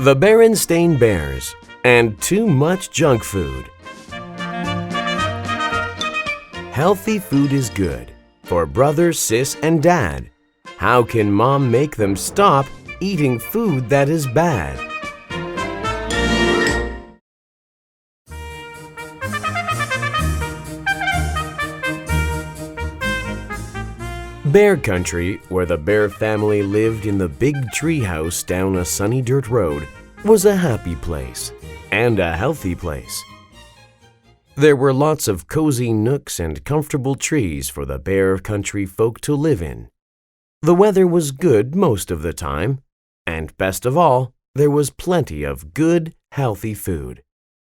The Berenstain Bears and too much junk food. Healthy food is good for brother, sis, and dad. How can mom make them stop eating food that is bad? Bear Country, where the Bear family lived in the big tree house down a sunny dirt road, was a happy place and a healthy place. There were lots of cozy nooks and comfortable trees for the Bear Country folk to live in. The weather was good most of the time, and best of all, there was plenty of good, healthy food.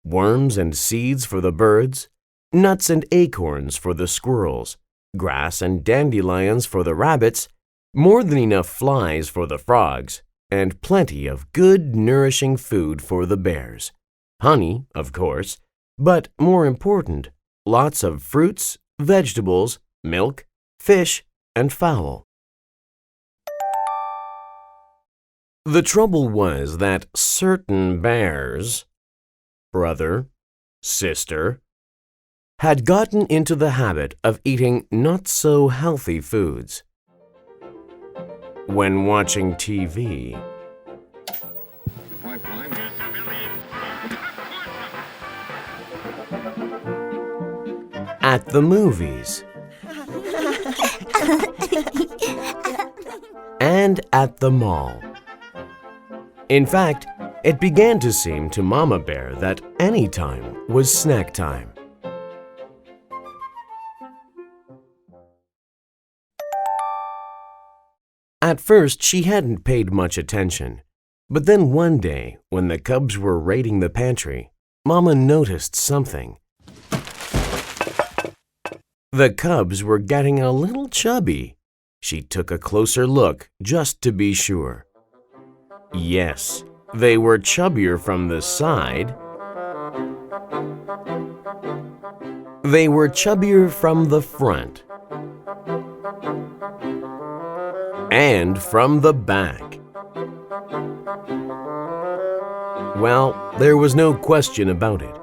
Worms and seeds for the birds, nuts and acorns for the squirrels, grass and dandelions for the rabbits, more than enough flies for the frogs, and plenty of good, nourishing food for the bears. Honey, of course, but more important, lots of fruits, vegetables, milk, fish, and fowl. The trouble was that certain bears, brother, sister, had gotten into the habit of eating not-so-healthy foods. When watching TV, at the movies, and at the mall. In fact, it began to seem to Mama Bear that any time was snack time. At first, she hadn't paid much attention, but then one day, when the cubs were raiding the pantry, Mama noticed something. The cubs were getting a little chubby. She took a closer look just to be sure. Yes, they were chubbier from the side. They were chubbier from the front. And from the back. Well, there was no question about it.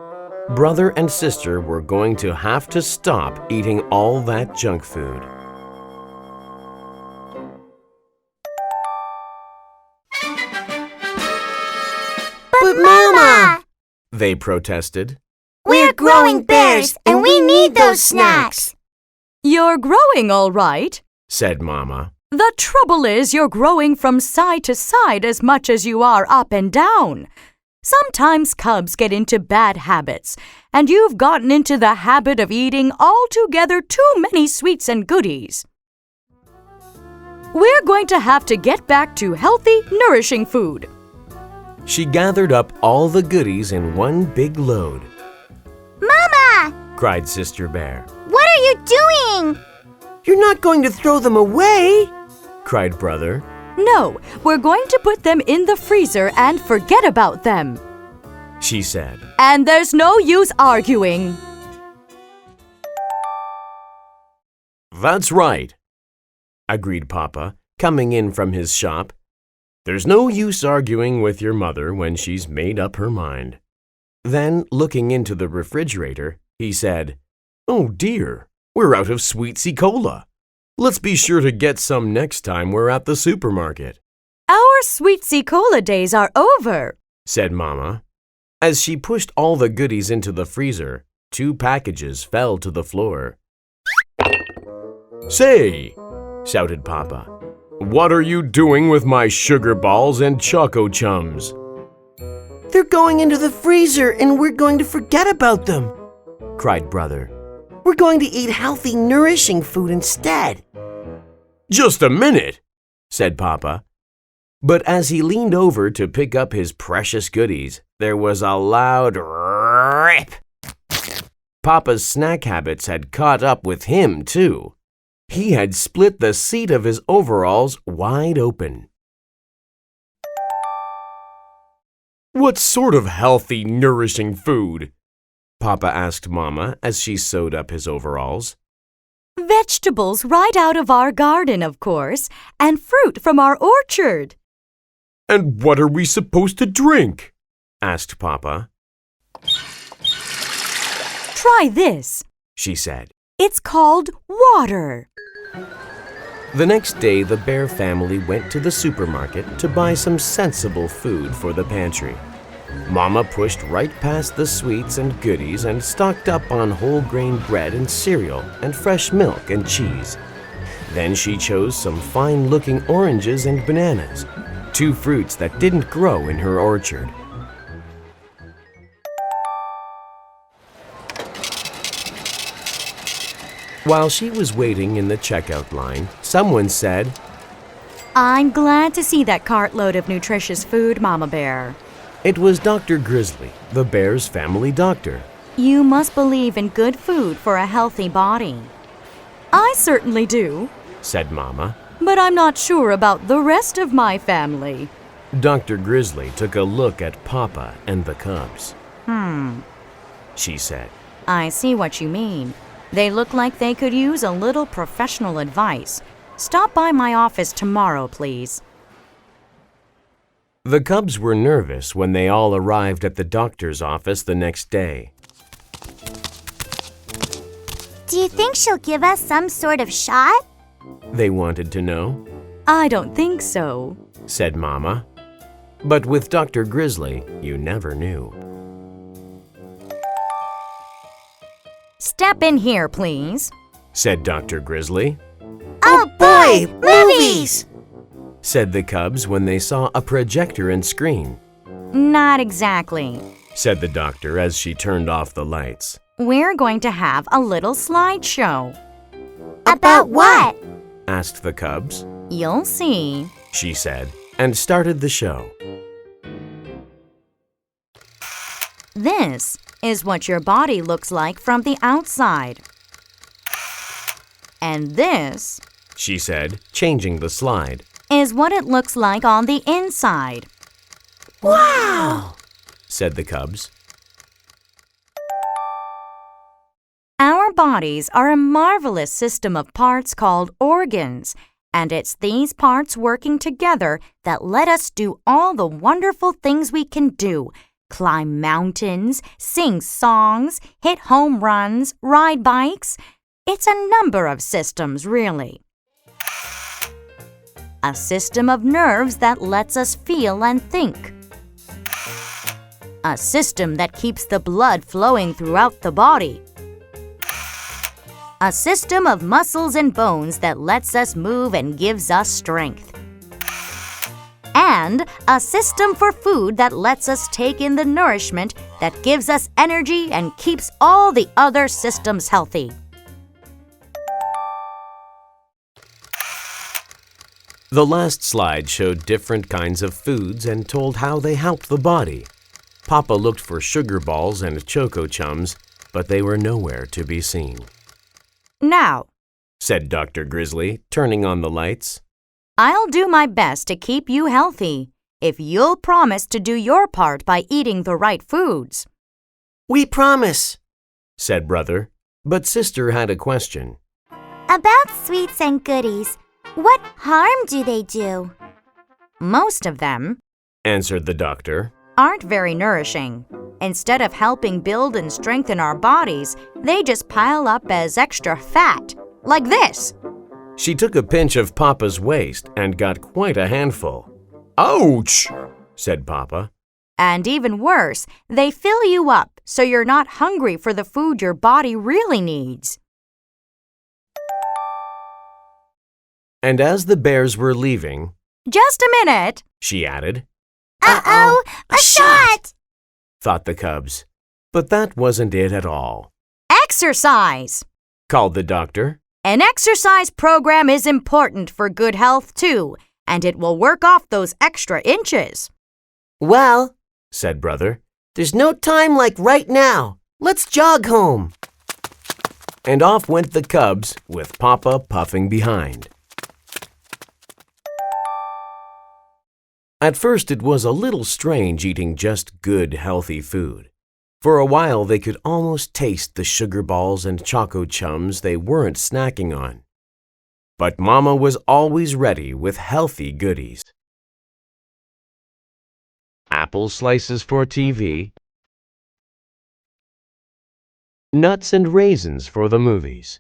Brother and sister were going to have to stop eating all that junk food. But Mama! They protested. We're growing bears and we need those snacks! You're growing all right, said Mama. The trouble is you're growing from side to side as much as you are up and down. Sometimes cubs get into bad habits, and you've gotten into the habit of eating altogether too many sweets and goodies. We're going to have to get back to healthy, nourishing food. She gathered up all the goodies in one big load. Mama! Cried Sister Bear. What are you doing? You're not going to throw them away? Cried Brother. No, we're going to put them in the freezer and forget about them, she said. And there's no use arguing. That's right, agreed Papa, coming in from his shop. There's no use arguing with your mother when she's made up her mind. Then, looking into the refrigerator, he said, "Oh dear, we're out of Sweetsy Cola. Let's be sure to get some next time we're at the supermarket." Our Sweetsy Cola days are over, said Mama. As she pushed all the goodies into the freezer, 2 packages fell to the floor. Say, shouted Papa, what are you doing with my sugar balls and Choco Chums? They're going into the freezer and we're going to forget about them, cried Brother. We're going to eat healthy, nourishing food instead. Just a minute, said Papa. But as he leaned over to pick up his precious goodies, there was a loud rip. Papa's snack habits had caught up with him, too. He had split the seat of his overalls wide open. What sort of healthy, nourishing food? Papa asked Mama as she sewed up his overalls. Vegetables right out of our garden, of course, and fruit from our orchard. And what are we supposed to drink? Asked Papa. Try this, She said. it's called water. The next day, the Bear family went to the supermarket to buy some sensible food for the pantry. Mama pushed right past the sweets and goodies and stocked up on whole grain bread and cereal and fresh milk and cheese. Then she chose some fine-looking oranges and bananas, two fruits that didn't grow in her orchard. While she was waiting in the checkout line, someone said, I'm glad to see that cartload of nutritious food, Mama Bear. It was Dr. Grizzly, the bear's family doctor. You must believe in good food for a healthy body. I certainly do, Said Mama. but I'm not sure about the rest of my family. Dr. Grizzly took a look at Papa and the cubs. She said. I see what you mean. They look like they could use a little professional advice. Stop by my office tomorrow, please. The cubs were nervous when they all arrived at the doctor's office the next day. Do you think she'll give us some sort of shot? They wanted to know, I don't think so. said Mama. But with Dr. Grizzly, you never knew. Step in here, please. Said Dr. Grizzly, Oh boy, movies! said the cubs when they saw a projector and screen, Not exactly. said the doctor as she turned off the lights. We're going to have a little slideshow. About what? Asked the cubs, You'll see. she said, and started the show. This is what your body looks like from the outside. And this She said, changing the slide. is what it looks like on the inside. Wow! Said the cubs. Our bodies are a marvelous system of parts called organs, and it's these parts working together that let us do all the wonderful things we can do: climb mountains, sing songs, hit home runs, ride bikes. It's a number of systems, really. A system of nerves that lets us feel and think. A system that keeps the blood flowing throughout the body. A system of muscles and bones that lets us move and gives us strength. And a system for food that lets us take in the nourishment that gives us energy and keeps all the other systems healthy. The last slide showed different kinds of foods and told how they helped the body. Papa looked for sugar balls and choco chums, but they were nowhere to be seen. Now, Said Dr. Grizzly, turning on the lights. I'll do my best to keep you healthy if you'll promise to do your part by eating the right foods. We promise. Said Brother, but Sister had a question. About sweets and goodies, what harm do they do? Most of them Answered the doctor. aren't very nourishing. Instead of helping build and strengthen our bodies, they just pile up as extra fat, like this. She took a pinch of Papa's waist and got quite a handful. Ouch! Said Papa. And even worse, they fill you up so you're not hungry for the food your body really needs. And as the bears were leaving, Just a minute. she added, Uh-oh, a shot! thought the cubs. But that wasn't it at all, Exercise. called the doctor. An exercise program is important for good health, too, and it will work off those extra inches. Well, Said Brother. there's no time like right now. Let's jog home. And off went the cubs, with Papa puffing behind. At first, it was a little strange eating just good, healthy food. For a while, they could almost taste the sugar balls and choco chums they weren't snacking on. But Mama was always ready with healthy goodies. apple slices for TV, nuts and raisins for the movies,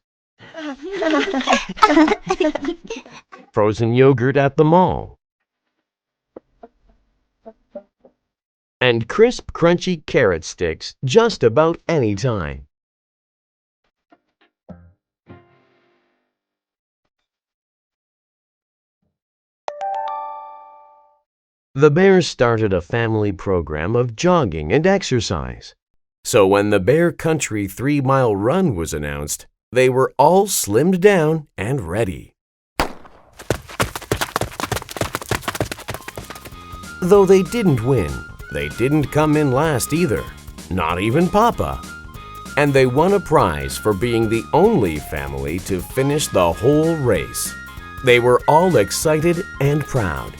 frozen yogurt at the mall, and crisp, crunchy carrot sticks just about any time. The bears started a family program of jogging and exercise. So when the Bear Country 3-mile run was announced, they were all slimmed down and ready. Though they didn't win, they didn't come in last either, not even Papa. And they won a prize for being the only family to finish the whole race. They were all excited and proud,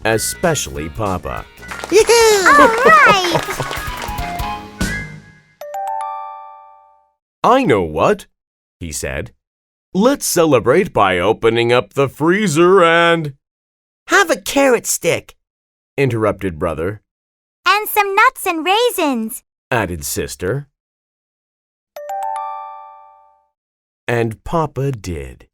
especially Papa. All right! I know what, he said. Let's celebrate by opening up the freezer and… Have a carrot stick, interrupted brother, And some nuts and raisins. added sister. And Papa did.